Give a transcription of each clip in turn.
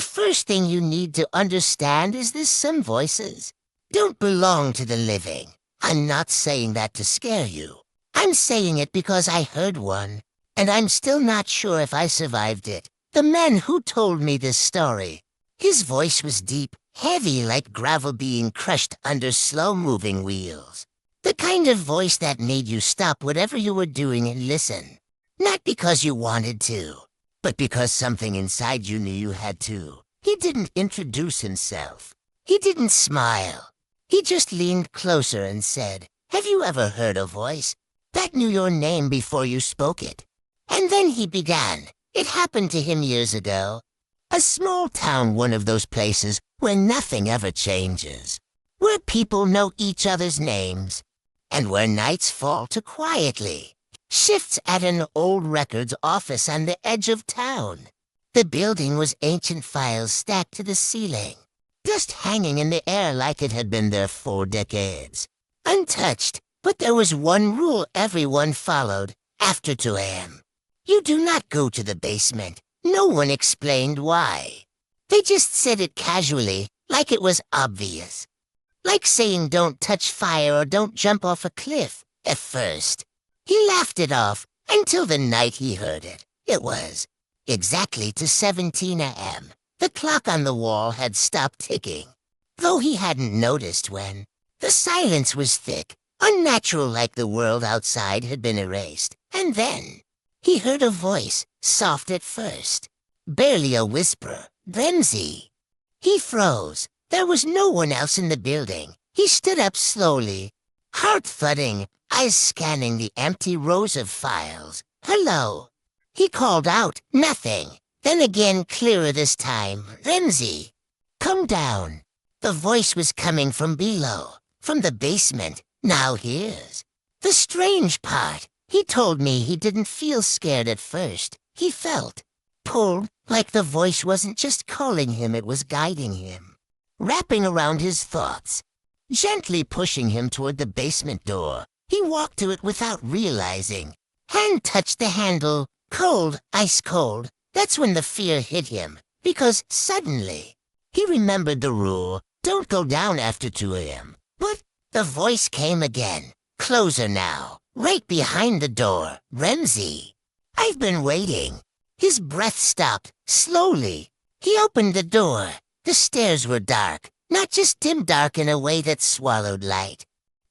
first thing you need to understand is that some voices don't belong to the living. I'm not saying that to scare you. I'm saying it because I heard one, and I'm still not sure if I survived it. The man who told me this story, his voice was deep, heavy like gravel being crushed under slow-moving wheels. The kind of voice that made you stop whatever you were doing and listen. Not because you wanted to, but because something inside you knew you had to. He didn't introduce himself. He didn't smile. He just leaned closer and said, "Have you ever heard a voice that knew your name before you spoke it?" And then he began. It happened to him years ago. A small town, one of those places where nothing ever changes, where people know each other's names, and where nights fall to quietly. Shifts at an old records office on the edge of town. The building was ancient files stacked to the ceiling, just hanging in the air like it had been there 4 decades. Untouched, but there was one rule everyone followed after 2 a.m. You do not go to the basement. No one explained why. They just said it casually, like it was obvious. Like saying don't touch fire or don't jump off a cliff at first. He laughed it off until the night he heard it. It was exactly to 17 a.m. The clock on the wall had stopped ticking, though he hadn't noticed when. The silence was thick, unnatural, like the world outside had been erased. And then he heard a voice, soft at first, barely a whisper, "Ramsey." He froze. There was no one else in the building. He stood up slowly, heart thudding, eyes scanning the empty rows of files. "Hello." He called out, nothing. Then again, clearer this time, "Ramsey, come down." The voice was coming from below, from the basement. Now here's the strange part. He told me he didn't feel scared at first. He felt pulled, like the voice wasn't just calling him, it was guiding him, wrapping around his thoughts, gently pushing him toward the basement door. He walked to it without realizing. Hand touched the handle, cold, ice cold. That's when the fear hit him, because suddenly he remembered the rule, don't go down after 2 a.m. But the voice came again, closer now, right behind the door. "Ramsey, I've been waiting." His breath stopped, slowly. He opened the door. The stairs were dark, not just dim dark in a way that swallowed light.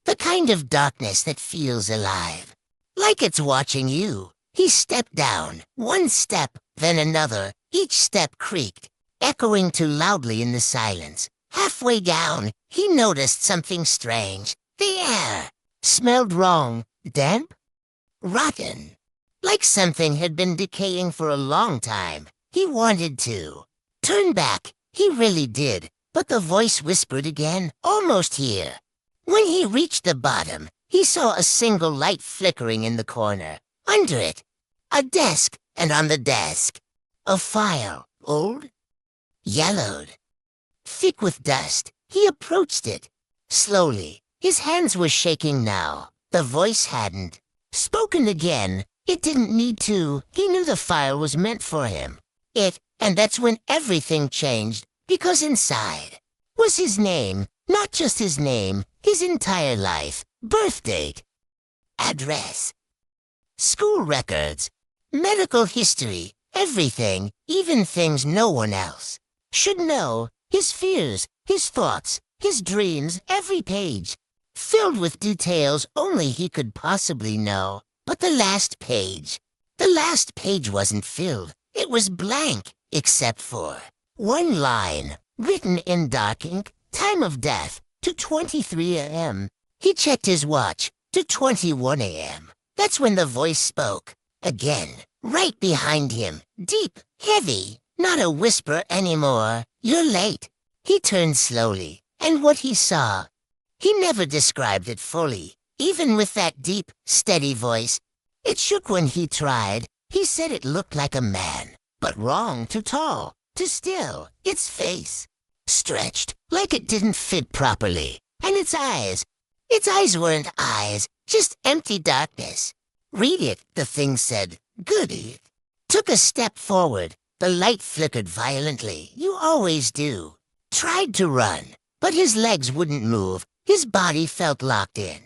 The kind of darkness that feels alive, like it's watching you. He stepped down, one step, then another. Each step creaked, echoing too loudly in the silence. Halfway down, he noticed something strange. The air smelled wrong, damp, rotten, like something had been decaying for a long time. He wanted to turn back. He really did, but the voice whispered again, "Almost here." When he reached the bottom, he saw a single light flickering in the corner. Under it, a desk, and on the desk, a file, old, yellowed, thick with dust. He approached it, slowly. His hands were shaking now. The voice hadn't spoken again. It didn't need to. He knew the file was meant for him. And that's when everything changed, because inside was his name. Not just his name, his entire life, birth date, address, school records, medical history, everything, even things no one else should know. His fears, his thoughts, his dreams, every page, filled with details only he could possibly know. But the last page wasn't filled. It was blank, except for one line, written in dark ink. Time of death, to 23 a.m. He checked his watch, to 21 a.m. That's when the voice spoke. Again, right behind him, deep, heavy, not a whisper anymore. "You're late." He turned slowly, and what he saw, he never described it fully, even with that deep, steady voice. It shook when he tried. He said it looked like a man, but wrong, too tall, too still. Its face stretched, like it didn't fit properly. And its eyes weren't eyes, just empty darkness. "Read it," the thing said. "Good." Took a step forward. The light flickered violently. You always do. Tried to run, but his legs wouldn't move. His body felt locked in.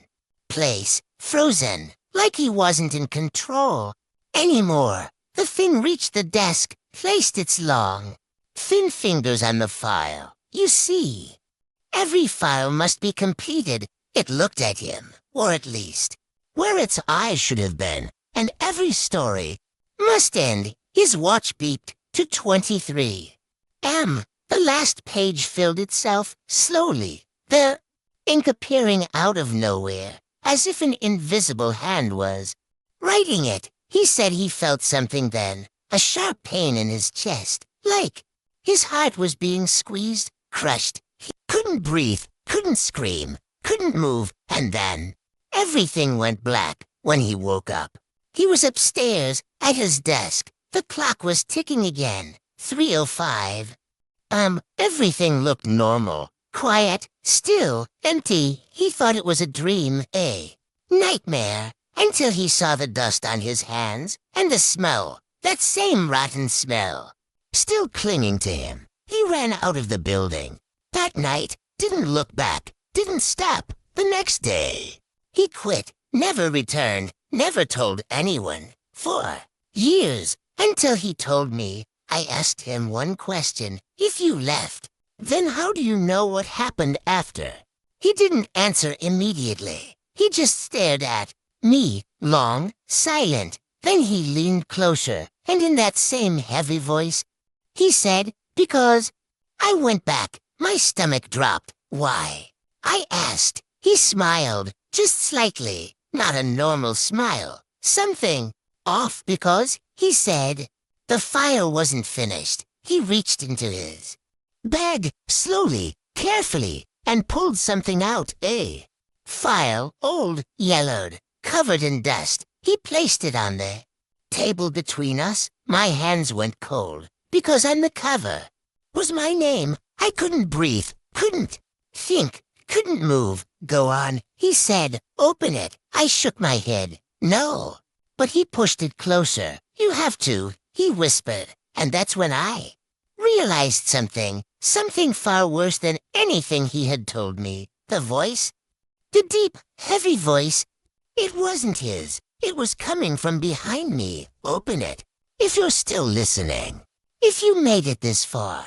Place, frozen, like he wasn't in control anymore. The thing reached the desk, placed its long, thin fingers on the file. You see, every file must be completed. It looked at him, or at least, where its eyes should have been, and every story must end. His watch beeped to 23 M. The last page filled itself slowly, the ink appearing out of nowhere, as if an invisible hand was writing it. He said he felt something then, a sharp pain in his chest, like his heart was being squeezed, crushed. He couldn't breathe, couldn't scream, couldn't move, and then everything went black when he woke up. He was upstairs at his desk. The clock was ticking again, 3:05. Everything looked normal, quiet, still, empty. He thought it was a dream, a nightmare, until he saw the dust on his hands and the smell, that same rotten smell, still clinging to him. He ran out of the building. That night, didn't look back, didn't stop. The next day, he quit, never returned, never told anyone, for years, until he told me. I asked him one question. If you left, then how do you know what happened after? He didn't answer immediately. He just stared at me, long, silent. Then he leaned closer, and in that same heavy voice, he said, because I went back. My stomach dropped. Why? I asked. He smiled, just slightly, not a normal smile. Something off, because he said the file wasn't finished. He reached into his bag, slowly, carefully, and pulled something out, a file, old, yellowed, covered in dust. He placed it on the table between us. My hands went cold, because on the cover was my name. I couldn't breathe, couldn't think, couldn't move. Go on, he said. Open it. I shook my head. No. But he pushed it closer. You have to, he whispered. And that's when I realized something far worse than anything he had told me. The voice, the deep, heavy voice, it wasn't his. It was coming from behind me. Open it. If you're still listening, if you made it this far,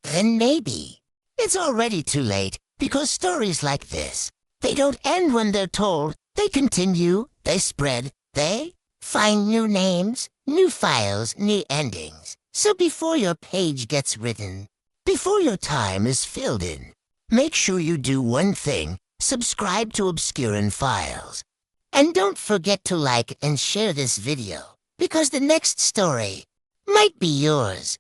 then maybe it's already too late, because stories like this, they don't end when they're told. They continue, they spread, they find new names, new files, new endings. So before your page gets written, before your time is filled in, make sure you do one thing: subscribe to Obscurin Files. And don't forget to like and share this video, because the next story might be yours.